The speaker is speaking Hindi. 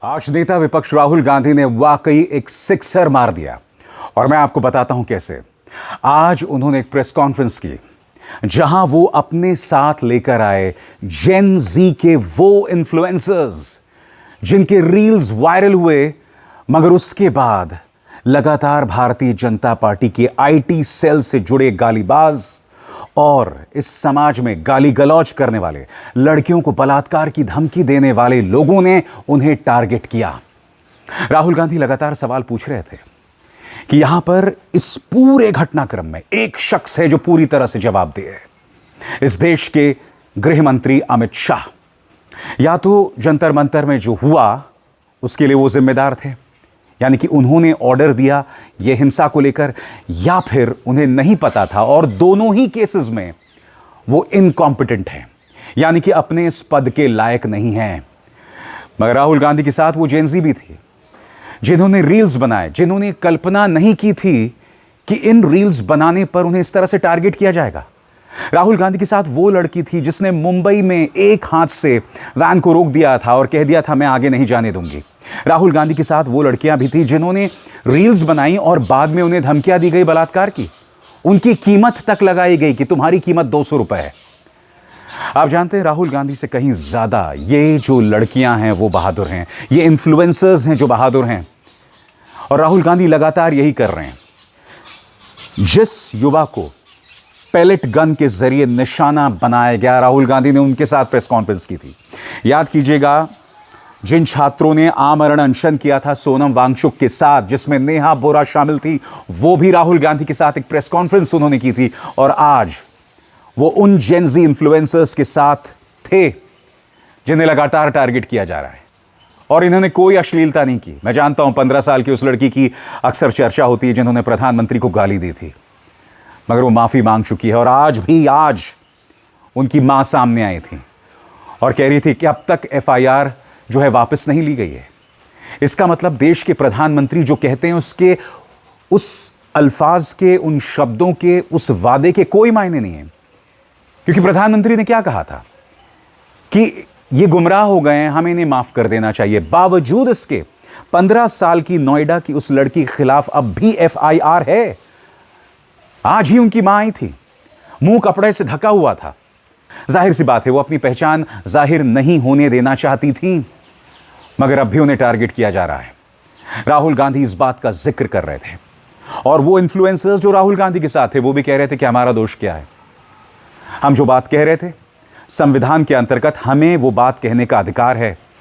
आज नेता विपक्ष राहुल गांधी ने वाकई एक सिक्सर मार दिया और मैं आपको बताता हूं कैसे। आज उन्होंने एक प्रेस कॉन्फ्रेंस की जहां वो अपने साथ लेकर आए जेन जी के वो इन्फ्लुएंसर्स जिनके रील्स वायरल हुए, मगर उसके बाद लगातार भारतीय जनता पार्टी के आईटी सेल से जुड़े गालीबाज और इस समाज में गाली गलौज करने वाले, लड़कियों को बलात्कार की धमकी देने वाले लोगों ने उन्हें टारगेट किया। राहुल गांधी लगातार सवाल पूछ रहे थे कि यहां पर इस पूरे घटनाक्रम में एक शख्स है जो पूरी तरह से जवाब दे है, इस देश के गृह मंत्री अमित शाह। या तो जंतर मंतर में जो हुआ उसके लिए वो जिम्मेदार थे, यानी कि उन्होंने ऑर्डर दिया यह हिंसा को लेकर, या फिर उन्हें नहीं पता था और दोनों ही केसेस में वो इनकॉम्पिटेंट हैं, यानी कि अपने इस पद के लायक नहीं हैं। मगर राहुल गांधी के साथ वो जेनजी भी थी जिन्होंने रील्स बनाए, जिन्होंने कल्पना नहीं की थी कि इन रील्स बनाने पर उन्हें इस तरह से टारगेट किया जाएगा। राहुल गांधी के साथ वो लड़की थी जिसने मुंबई में एक हाथ से वैन को रोक दिया था और कह दिया था मैं आगे नहीं जाने दूंगी। राहुल गांधी के साथ वो लड़कियां भी थी जिन्होंने रील्स बनाई और बाद में उन्हें धमकियां दी गई बलात्कार की। उनकी कीमत तक लगाई गई कि तुम्हारी कीमत 200 रुपए है। आप जानते हैं राहुल गांधी से कहीं ज्यादा ये जो लड़कियां हैं वो बहादुर हैं, ये इन्फ्लुएंसर्स हैं जो बहादुर हैं। और राहुल गांधी लगातार यही कर रहे हैं। जिस युवा को पैलेट गन के जरिए निशाना बनाया गया, राहुल गांधी ने उनके साथ प्रेस कॉन्फ्रेंस की थी। याद कीजिएगा, जिन छात्रों ने आमरण अनशन किया था सोनम वांगचुक के साथ, जिसमें नेहा बोरा शामिल थी, वो भी राहुल गांधी के साथ एक प्रेस कॉन्फ्रेंस उन्होंने की थी। और आज वो उन जेनजी इन्फ्लुएंसर्स के साथ थे जिन्हें लगातार टारगेट किया जा रहा है। और इन्होंने कोई अश्लीलता नहीं की। मैं जानता हूं 15 साल की उस लड़की की अक्सर चर्चा होती है जिन्होंने प्रधानमंत्री को गाली दी थी, मगर वो माफी मांग चुकी है। और आज उनकी मां सामने आई थी और कह रही थी कि अब तक एफआईआर जो है वापस नहीं ली गई है। इसका मतलब देश के प्रधानमंत्री जो कहते हैं उसके उस अल्फाज के, उन शब्दों के, उस वादे के कोई मायने नहीं है। क्योंकि प्रधानमंत्री ने क्या कहा था कि ये गुमराह हो गए हैं, हमें इन्हें माफ कर देना चाहिए। बावजूद इसके 15 साल की नोएडा की उस लड़की के खिलाफ अब भी एफआईआर है। आज ही उनकी मां आई थी, मुंह कपड़े से ढका हुआ था। जाहिर सी बात है वो अपनी पहचान जाहिर नहीं होने देना चाहती थी, मगर अब भी उन्हें टारगेट किया जा रहा है। राहुल गांधी इस बात का जिक्र कर रहे थे और वो इन्फ्लुएंसर्स जो राहुल गांधी के साथ थे वो भी कह रहे थे कि हमारा दोष क्या है। हम जो बात कह रहे थे, संविधान के अंतर्गत हमें वो बात कहने का अधिकार है।